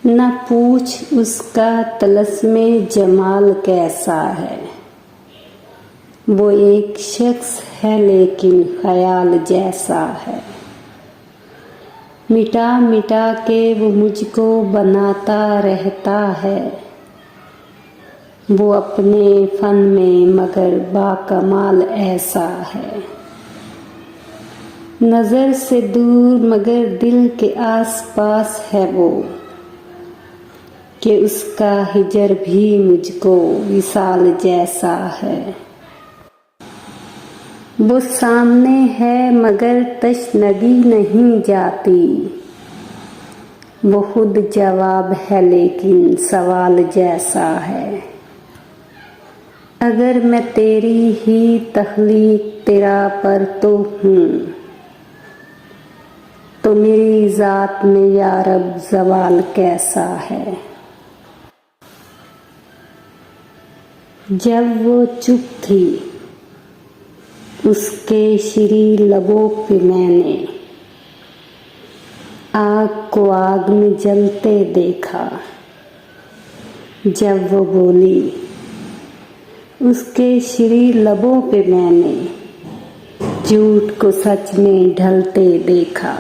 न पूछ उसका तलस्मे जमाल कैसा है। वो एक शख्स है लेकिन ख्याल जैसा है। मिटा मिटा के वो मुझको बनाता रहता है। वो अपने फन में मगर बाकमाल ऐसा है। नजर से दूर मगर दिल के आस पास है वो, कि उसका हिजर भी मुझको विसाल जैसा है। वो सामने है मगर तशनगी नहीं जाती। वो खुद जवाब है लेकिन सवाल जैसा है। अगर मैं तेरी ही तख्लीक तेरा पर तो हूँ, तो मेरी ज़ात में या रब ज़वाल कैसा है। जब वो चुप थी उसके श्री लबों पे मैंने आग को आग में जलते देखा। जब वो बोली उसके श्री लबों पे मैंने झूठ को सच में ढलते देखा।